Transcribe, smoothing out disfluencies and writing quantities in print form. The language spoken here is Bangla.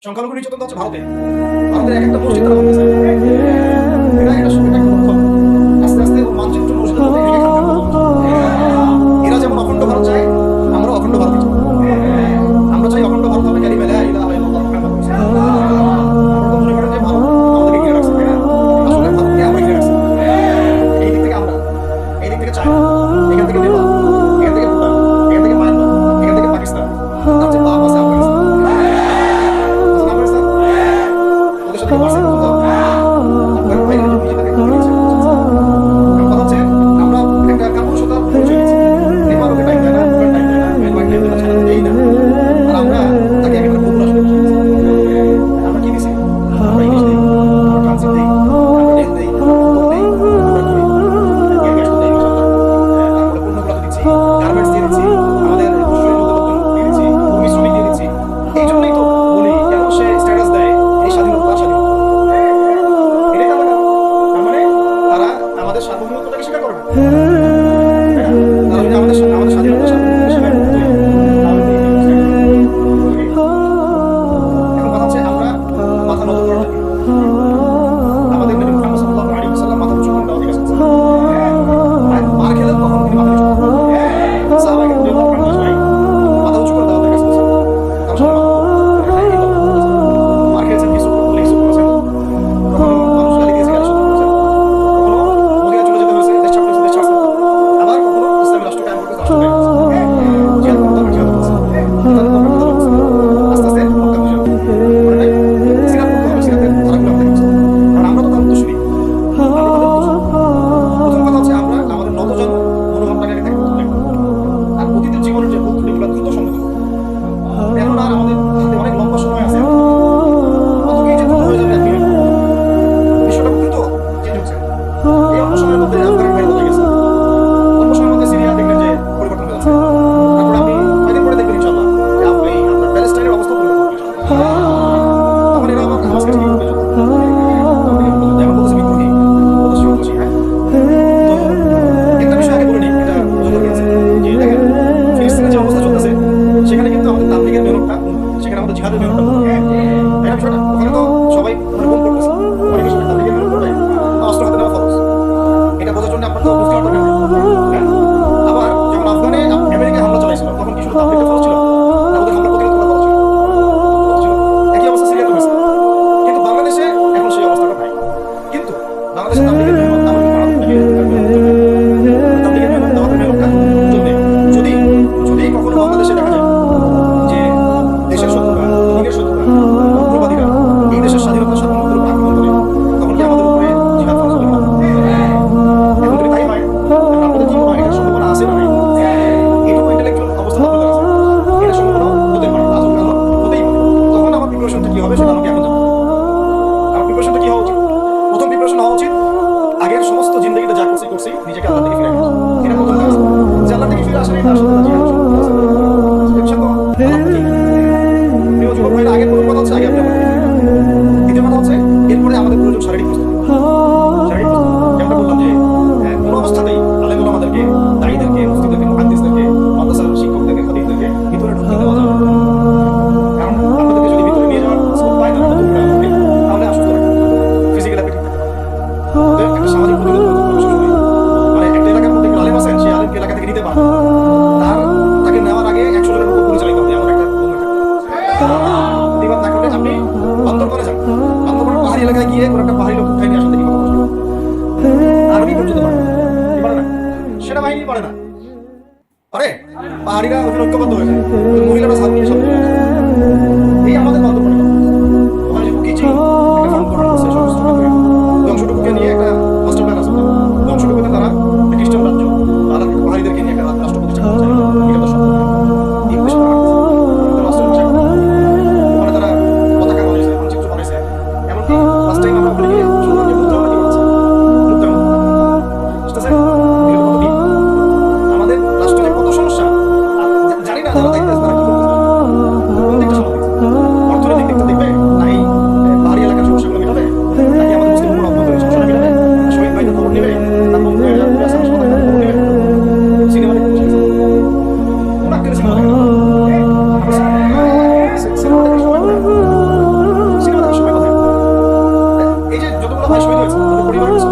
সংখ্যালঘু নির্যাতন তো হচ্ছে ভারতে। ভারতের এক একটা মসজিদ তারা ভাঙতেছে। এটা শুধু একটা লক্ষণ। আস্তে আস্তে ও মানচিত্র মসজিদের মধ্যে ভেঙে খান খান করবে। এরা যেমন অখণ্ড ভারত চায়, আমরা অখণ্ড ভারত চাই। আমরা চাই অখণ্ড ভারত হবে ক্যারি মেলে ইলা হয় আল্লাহ মুহাম্মদ রাসূলুল্লাহ। আমরা তো মনে করেন যে ভারত আমাদেরকে ঘিরে রাখছে, তাই না? আসলে ভারতকে আমরা ঘিরে রাখছি। এই দিক থেকে আমরা, এই দিক থেকে চায়না, এখান থেকে নেপাল, এখান থেকে ভুটান, এখান থেকে মায়ানমার, এখান থেকে পাকিস্তান, তার চেয়ে বাপ আছে আফগানিস্তান। আফগানিস্তান ওদের সাথে পারছে না তো আফগান ভাইরা নিজেদেরকে করে নিচ্ছে। কথা হচ্ছে আমরা একটা কাপুরুষতা পরিচয় দিচ্ছি। নেপাল ওকে টাইম দেয় না, ভুটান টাইম দেয় না, মায়ানমার টাইম দেয় না, চায়না দেয় না। আর আমরা তাকে একেবারে বগুড়া শুরু করছি। আমরা কি দিছি? আমরা ইংলিশ দিই, আমরা ট্রান্সলেট দিই, আমরা রেল দিই, আমরা দিই, আমরা করি। গ্যাস গ্যাস তো দেই ইনশাআল্লাহ। তারপরে পণ্যগুলো তো দিচ্ছি, গার্মেন্টস দিয়ে দিচ্ছি, আমাদের পশুর মতো লোকজন দিয়ে দিচ্ছি, ভূমি শ্রমিক দিয়ে দিচ্ছি। এই জন্যই তো বলি কেন সে স্ট্যাটাস দেয় এই স্বাধীনতা তার স্বাধীনতা। এটাই তো আমরা, তার মানে তারা আমাদের সার্বভৌমত্বটাকে স্বীকার করে না। তাই না? তারা যদি আমাদের আমাদের স্বাধীনতা সার্বভৌমত্বকে স্বীকার করতো, তাহলে তো এই এখন কথা হচ্ছে আমরা মাথা নত করাটা কি? আমাদের নবী মুহাম্মদ সাল্লাল্লাহু আলাইহি ওয়াসাল্লাম মাথা উঁচু করে দেওয়া ঠিক আছে। মার খেলেও কখনো তিনি মাথা নিচু করেন না। সাহাবায়ে কেরাম রাদিয়াল্লাহু আনহুম আজমাইন মাথা উঁচু করে দেওয়া ঠিক আছে। কারণ সবাই মার খেয়েছেন, কিছু বলে কিছু করেছেন, কখনো মানুষ গালি দিয়েছে, গালি সহ্য করেছেন, কখনো মদিনা চলে যেতে হয়েছে, দেশ ছাড়তে হয়েছে, দেশ ছাড়ছেন। আবার কখনো ইসলামী রাষ্ট্র কায়েম করতে রাষ্ট্র কায়েম করছেন। জিহাদ করতে হবে, জিহাদ করছেন। আস্তে আস্তে মক্কা বিজয় করে নাই। সিরাত করতে হবে, সিরাতের ধারাগুলো আমাদের বুঝতে হবে। কারণ আমরা তো তার উত্তরসূরি, আমরা তাদের উত্তরসূরি। প্রথম কথা হচ্ছে আমরা আমাদের নতজানু মনোভাবটাকে আগে থেকে করতে হবে। আর অতীতের জীবনের যে ভুল ত্রুটিগুলো দ্রুত সংশোধন করতে হবে। এখন আর আমাদের হাতে অনেক লম্বা সময় আছে। কতকেই যে দ্রুত হয়ে যাবে এক মিনিট, বিশ্বটা দ্রুত চেঞ্জ হচ্ছে। এই অল্প সময়ের মধ্যে আফগান বাইরে বদলে গেছে, অল্প সময়ের মধ্যে সিরিয়া দেখলেন যে পরিবর্তন হয়ে যাচ্ছে। তারপরে আপনি কয়েকদিন পরে দেখবেন ইনশাআল্লাহ যে আপনি আপনার প্যালেস্টাইনের অবস্থা পরিবর্তন হবে ইনশাআল্লাহ। তখন এরা আবার হামাসকে ঠিকই করবে যুদ্ধ। এখন বলতেছে বিদ্রোহী, বলতেছে সন্ত্রাসী। হ্যাঁ, তো একটা বিষয় আগে বলে নিই, এটা বোঝা দরকার আছে যে দেখেন ফিলিস্তিনের যে অবস্থা চলতেছে সেখানে কিন্তু আমাদের তাবলীগের মেহনতটা, সেখানে আমাদের জিহাদের মেহনতটা, তাই না বিষয়টা? ওখানে তো সবাই মানে বোম করতেছে, অনেকের সাথে তাবলীগের মেহনত করবে, অস্ত্র হাতে নেওয়া ফরজ। এটা বোঝার জন্য আপনার তো বুঝতে হবে দরকার। হ্যাঁ, আবার যখন আফগানে আমেরিকা হামলা চালাইছিল তখন কি শুধু তাবলীগের ফরজ ছিল না ওদের হামলা প্রতিরোধ করা ফরজ ছিল? ফরজ ছিল। একই অবস্থা সিরিয়াতে হয়েছে, কিন্তু বাংলাদেশে এখন সেই অবস্থাটা নাই। কিন্তু বাংলাদেশে তাবলীগের মেহনত আমাদের তাবলীগের মেহনত আমাদের মেহনতটা চলবে। যদি যদি কখনো বাংলাদেশে দেখা যায় যে দেশের শত্রুরা, দিনের শত্রুরা, উগ্রবাদীরা এই দেশের স্বাধীনতা সার্বভৌমত্বের উপর আক্রমণ করে, তখন কি আমাদের উপরে জিহাদ ফরজ হবে না? এখন যদি তাই হয়, এখন আপনাদের কি মনে হয় এটা সম্ভাবনা আছে না নাই? এইটুকু ইন্টেলেকচুয়াল অবস্থা আপনাদের আছে, এটা সম্ভাবনা হতে পারে, আজও কেন হতেই পারে। তখন আমার প্রিপারেশনটা কি হবে সেটা আমাকে এখন জানতে হবে। আমার প্রিপারেশনটা কি হওয়া উচিত? প্রথম প্রিপারেশন হওয়া উচিত আগের সমস্ত জিন্দগিতে যা করছি নিজেকে আল্লাহ থেকে ফিরে আসা। এটা প্রথম কাজ। যে আল্লাহ থেকে ফিরে আসা নেই তার সাথে জিহাদ শুরু করতে হবে। এটা তো আল্লাহ বুঝে। প্রিয় যুবক ভাইরা, আগের প্রথম কথা হচ্ছে আগে আপনি আল্লাহ থেকে ফিরে আসুন। দ্বিতীয় কথা হচ্ছে এরপরে আমাদের প্রয়োজন শারীরিক প্রস্তুতি। শারীরিক প্রস্তুতি যেমনটা বললাম যে কোনো অবস্থাতেই আলেম ওলামাদেরকে, দায়ীদেরকে, মুফতিদেরকে, মুহাদ্দিসদেরকে, মাদ্রাসার শিক্ষকদেরকে, খতিবদেরকে ভিতরে ঢুকতে দেওয়া যাবে না। কারণ আপনাদেরকে যদি ভিতরে নিয়ে যাওয়ার স্কোপ পায় না, তাহলে অসুস্থ রাখবে, ফিজিক্যাল অ্যাপিটিক থাকতে পারে। অতএব একটা সামাজিক প্রতিরোধ করতে হবে সবসময়। মানে একটা এলাকার মধ্যে একটা আলেম আছেন, সেই আলেমকে এলাকা থেকে নিতে পারবে, তাকে নেওয়ার আগে 100 জনের উপর পরিচালিত হবে এমন একটা মুভমেন্ট থাকবে। প্রতিবাদ না করলে আপনি বান্দরবনে যান, বান্দরবনের পাহাড়ি এলাকায় গিয়ে কোনো একটা পাহাড়ি লোক উঠাই নিয়ে আসেন, দেখি ভাই শহীদ হয়েছে, তাদের পরিবারের কিছু